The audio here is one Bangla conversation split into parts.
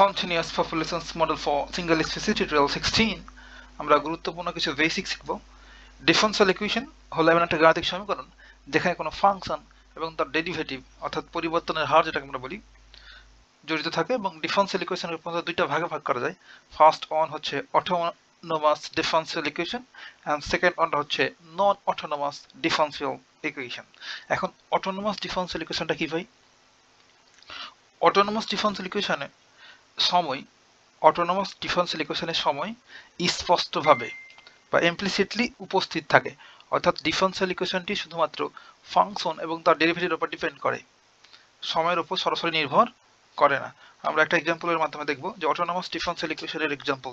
Continuous populations model for single species tutorial 16 আমরা গুরুত্বপূর্ণ কিছু বেসিক শিখব। ডিফারেনশিয়াল ইকুয়েশন হলো এমন একটা গাণিতিক সমীকরণ যেখানে কোনো ফাংশন এবং তার ডেরিভেটিভ অর্থাৎ পরিবর্তনের হার যেটাকে আমরা বলি জড়িত থাকে, এবং ডিফারেনশিয়াল ইকুয়েশনের প্রধানত দুইটা ভাগে ভাগ করা যায়। ফার্স্ট ওয়ান হচ্ছে autonomous differential equation and second ওয়ানটা হচ্ছে নন অটোনোমাস ডিফারেনশিয়াল ইকুয়েশন। এখন অটোনোমাস ডিফারেনশিয়াল ইকুয়েশনটা কি ভাই? অটোনোমাস ডিফারেনশিয়াল ইকুয়েশনে অটোনোমাস ডিফারেনশিয়াল ইকুয়েশনের সময় স্পষ্টভাবে বা ইমপ্লিসিটলি উপস্থিত থাকে, অর্থাৎ ডিফারেনশিয়াল ইকুয়েশনটি শুধুমাত্র ফাংশন এবং তার ডেরিভেটিভের উপর ডিপেন্ড করে, সময়ের উপর সরাসরি নির্ভর করে না। আমরা একটা এক্সাম্পলের মাধ্যমে দেখব যে অটোনোমাস ডিফারেনশিয়াল ইকুয়েশনের এক্সাম্পল।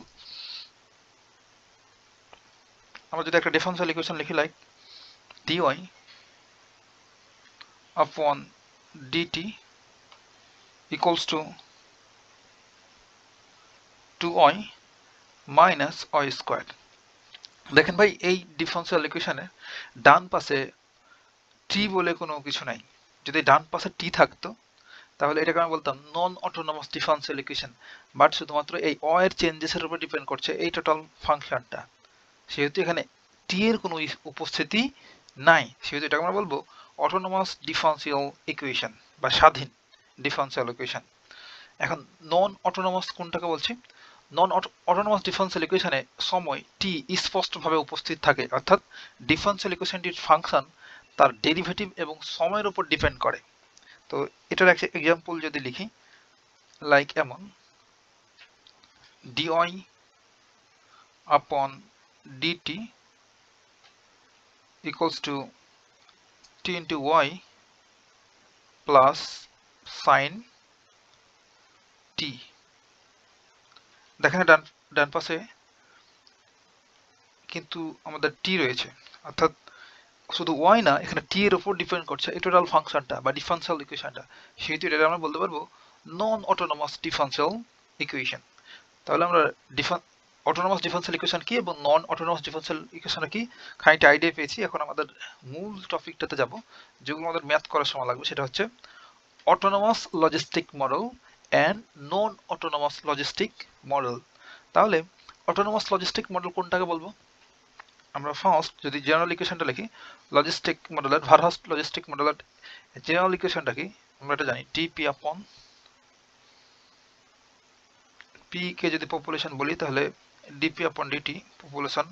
আমরা যদি একটা ডিফারেনশিয়াল ইকুয়েশন লিখি like dy upon dt equals to 2y minus y squared। দেখেন ভাই, এই ডিফারেনশিয়াল ইকুয়েশনে ডান পাশে টি বলে কোনো কিছু নাই। যদি ডান পাশে টি থাকতো তাহলে এটাকে আমি বলতাম নন অটোনোমাস ডিফারেনশিয়াল ইকুয়েশন, বাট শুধুমাত্র এই অ এর চেঞ্জেসের উপর ডিপেন্ড করছে এই টোটাল ফাংশনটা, সেহেতু এখানে টি এর কোনো উপস্থিতি নাই, সেহেতু এটাকে আমরা বলবো অটোনোমাস ডিফারেনশিয়াল ইকুয়েশন বা স্বাধীন ডিফারেনশিয়াল ইকুয়েশন। এখন নন অটোনোমাস কোনটাকে বলছি? নন অটোনোমাস ডিফারেনশিয়াল ইকুয়েশনে সময় টি স্পষ্টভাবে উপস্থিত থাকে, অর্থাৎ ডিফারেনশিয়াল ইকুয়েশনটির ফাংশন তার ডেরিভেটিভ এবং সময়ের উপর ডিপেন্ড করে। তো এটার একটা এক্সাম্পল যদি লিখি লাইক এমন dy upon dt equals to t into y plus sin t। দেখেন ডান পাশে কিন্তু আমাদের টি রয়েছে, অর্থাৎ শুধু y না, এখানে টি এর উপর ডিপেন্ড করছে এই টোটাল ফাংশনটা বা ডিফারেনশিয়াল ইকুয়েশনটা, সেহেতু এটা আমরা বলতে পারবো নন অটোনোমাস ডিফারেনশিয়াল ইকুয়েশন। তাহলে আমরা অটোনোমাস ডিফারেনশিয়াল ইকুয়েশন কি এবং নন অটোনোমাস ডিফারেনশিয়াল ইকুয়েশন কি খানিকটা আইডিয়া পেয়েছি। এখন আমাদের মূল টপিকটাতে যাব, যেগুলো আমাদের ম্যাথ করার সময় লাগবে, সেটা হচ্ছে autonomous logistic model and non autonomous logistic model. তাহলে অটোনোমাস লজিস্টিক মডেল কোনটাকে বলবো? আমরা ফার্স্ট যদি জেনারেল ইকুয়েশনটা লিখি, লজিস্টিক মডেলের ভারহাস্ট লজিস্টিক মডেলের জেনারেল ইকুয়েশনটা কি আমরা এটা জানি, ডিপি আপন পি কে যদি পপুলেশন বলি তাহলে ডিপি আপন ডিটি পপুলেশন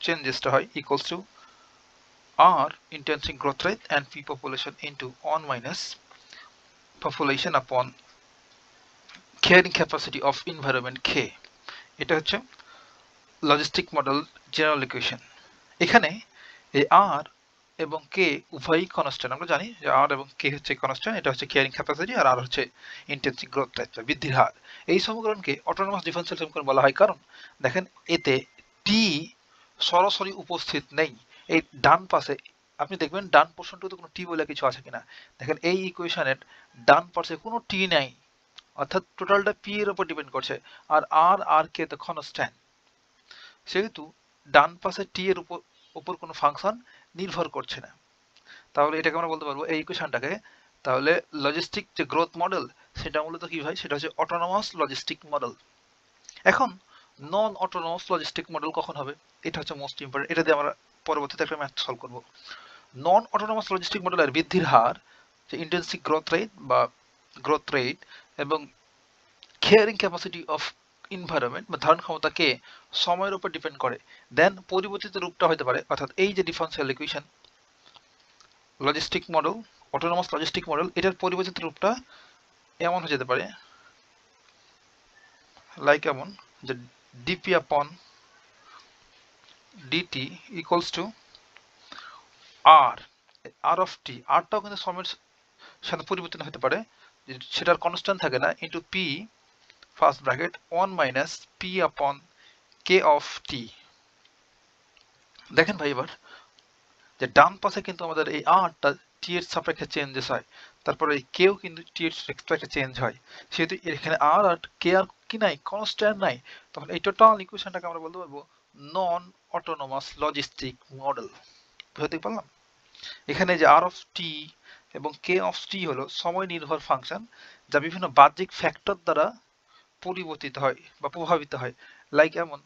চেঞ্জেসটা হয় equals to R intensive growth rate and P population into 1 minus population upon carrying capacity of environment কে। এটা হচ্ছে লজিস্টিক মডেল জেনারেল ইকুয়েশন। এখানে এই আর এবং কে উভয়ই কনস্ট্যান্ট। আমরা জানি যে আর এবং কে হচ্ছে কনস্ট্যান্ট, এটা হচ্ছে ক্যারিং ক্যাপাসিটি আর আর হচ্ছে ইন্টেন্সিভ গ্রোথ রেট বা বৃদ্ধির হার। এই সমীকরণকে অটোনোমাস ডিফারেনশিয়াল সমীকরণ বলা হয়, কারণ দেখেন এতে টি সরাসরি উপস্থিত নেই। এই ডান পাশে আপনি দেখবেন ডান পোর্শনটাতে কোনো টি বলে কিছু আছে কিনা। দেখেন এই ইকুয়েশনের ডান পাশে কোনো টি নাই, অর্থাৎ টোটালটা পি এর উপর ডিপেন্ড করছে, আর আর কে তো কনস্ট্যান্ট, সেহেতু ডান পাশে টি এর উপর কোনো ফাংশন নির্ভর করছে না। তাহলে এটাকে আমরা বলতে পারবো এই ইকুয়েশনটাকে, তাহলে লজিস্টিক যে গ্রোথ মডেল সেটা মূলত কি ভাই, সেটা হচ্ছে অটোনোমাস লজিস্টিক মডেল। এখন নন অটোনোমাস লজিস্টিক মডেল কখন হবে, এটা হচ্ছে মোস্ট ইম্পর্টেন্ট, এটা দিয়ে আমরা পরবর্তীতে একটা ম্যাথ সলভ করব। নন অটোনোমাস লজিস্টিক মডেলের বৃদ্ধির হার যে ইন্টেন্সিভ গ্রোথ রেট এবং কেয়ারিং ক্যাপাসিটি অফ এনভায়রনমেন্ট বা ধারণ ক্ষমতা কে সময়ের উপর ডিপেন্ড করে। দেন পরিবর্তিত রূপটা হতে পারে, অর্থাৎ এই যে differential equation logistic model autonomous logistic model, এটার পরিবর্তিত রূপটা এমন হয়ে যেতে পারে লাইক এমন যে dp upon dt equals to r of t. আরটাও কিন্তু সময়ের সাথে পরিবর্তন হতে পারে, সেটার কনস্ট্যান্ট থাকে না, into P first bracket 1 minus P আপন কে অফ টি। দেখেন ভাই এবার যে ডান পাশে কিন্তু আমাদের এই আরটা টি এর সাপেক্ষে চেঞ্জেস হয়, তারপরে এই কেও কিন্তু টি এর সাপেক্ষে চেঞ্জ হয়, সেহেতু এখানে আর কে আর কি নাই, কনস্ট্যান্ট নাই। তখন এই টোটাল ইকুয়েশনটাকে আমরা বলতে পারবো নন অটোনোমাস লজিস্টিক মডেল। বুঝতে পারলাম? এখানে যে আর অফ টি এবং কে অফ টি হলো সময় নির্ভর ফাংশন, যা বিভিন্ন বাহ্যিক ফ্যাক্টর দ্বারা পরিবর্তিত হয় বা প্রভাবিত হয়। লাইক এমন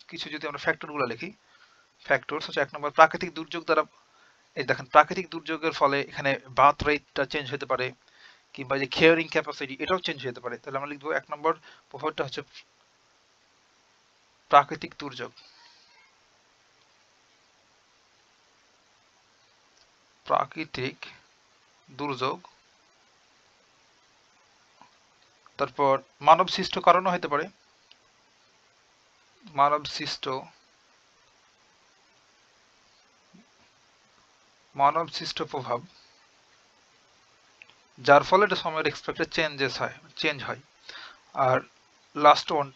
কিছু যদি আমরা ফ্যাক্টরগুলো লিখি, ফ্যাক্টরস হচ্ছে 1 নম্বর প্রাকৃতিক দুর্যোগ দ্বারা, এই দেখেন প্রাকৃতিক দুর্যোগের ফলে এখানে বার্থ রেটটা চেঞ্জ হতে পারে, কিংবা যে কেয়ারিং ক্যাপাসিটি এটাও চেঞ্জ হতে পারে। তাহলে আমরা লিখবো 1 নম্বর প্রভাবটা হচ্ছে প্রাকৃতিক দুর্যোগ। প্রাকৃতিক দুর্যোগ। তারপর মানব সৃষ্ট কারণও হতে পারে, মানব সৃষ্ট প্রভাব, যার ফলে এটা সময়ের এক্সপেক্টেড চেঞ্জ হয়। আর লাস্ট ওয়ান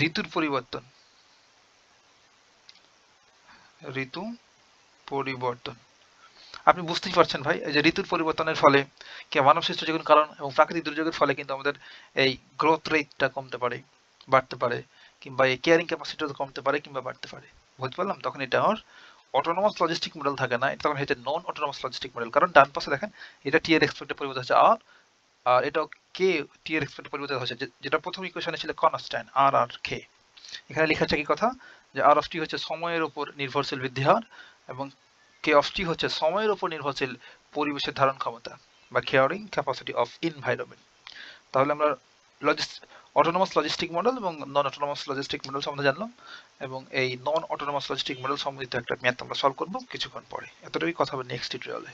ঋতুর পরিবর্তন, ঋতু পরিবর্তন। আপনি বুঝতেই পারছেন ভাই, এই যে ঋতুর পরিবর্তনের ফলে মানব সৃষ্ট যে কোনো কারণ এবং প্রাকৃতিক দুর্যোগের ফলে কিন্তু আমাদের এই গ্রোথ রেটটা কমতে পারে, বাড়তে পারে, কিংবা এই কেয়ারিং ক্যাপাসিটিও কমতে পারে কিংবা বাড়তে পারে। বুঝতে পারলাম? তখন এটা আমার অটোনোমাস লজিস্টিক মডেল থাকে না, তখন এটা নন অটোনোমাস লজিস্টিক মডেল। কারণ ডান পাশে দেখেন এটা টি এর এক্সপেক্টেড পরিবর্তন হচ্ছে আর, আর এটাও কে টি এর এক্সপেক্টেড পরিবর্তন হচ্ছে, যেটা প্রথম ইকুয়েশনে ছিল কনস্ট্যান্ট আর আর কে। এখানে লেখা আছে কি কথা, যে আর অফ টি হচ্ছে সময়ের উপর নির্ভরশীল বৃদ্ধি হার, এবং কে অফ টি হচ্ছে সময়ের উপর নির্ভরশীল পরিবেশের ধারণ ক্ষমতা বা কেয়ারিং ক্যাপাসিটি অফ এনভায়রনমেন্ট। তাহলে আমরা অটোনোমাস লজিস্টিক মডেল এবং নন অটোনোমাস লজিস্টিক মডেল সম্বন্ধে জানলাম, এবং এই নন অটোনোমাস লজিস্টিক মডেল সম্বন্ধিত একটা ম্যাথ আমরা সলভ করব কিছুক্ষণ পরে। এতটুকুই কথা হবে নেক্সট টিউটোরিয়ালে।